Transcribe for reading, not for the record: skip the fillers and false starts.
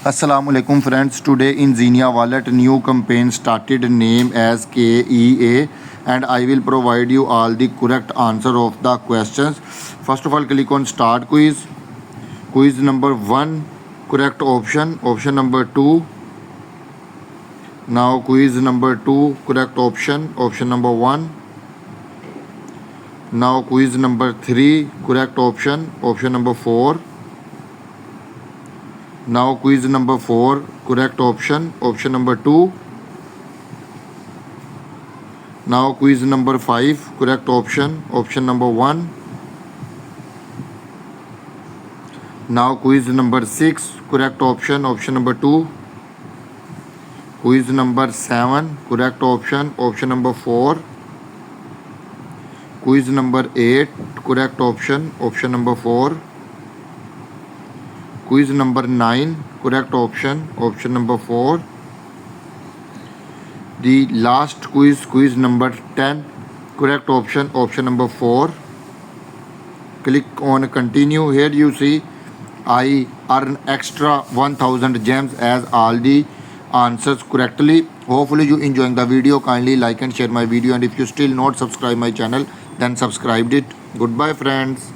Assalamu alaikum friends. Today in Xenia wallet new campaign started named as KEA and I will provide you all the correct answer of the questions. First of all, click on start quiz. Quiz number 1 correct option. Option number 2. Now quiz number 2 correct option. Option number 1. Now quiz number 3 correct option. Option number 4. Now quiz number 4 correct option. Option number 2. Now quiz number 5 correct option. Option number 1. Now quiz number 6 correct option. Option number 2. Quiz number 7 correct option. Option number 4. Quiz number 8 correct option. Option number 4. Quiz number 9 correct option. Option number 4. The last quiz number 10 correct option. Option number 4. Click on continue. Here you see I earn extra 1000 gems as all the answers correctly. Hopefully you enjoying the video. Kindly like and share my video, and if you still not subscribe my channel then subscribe it. Goodbye friends.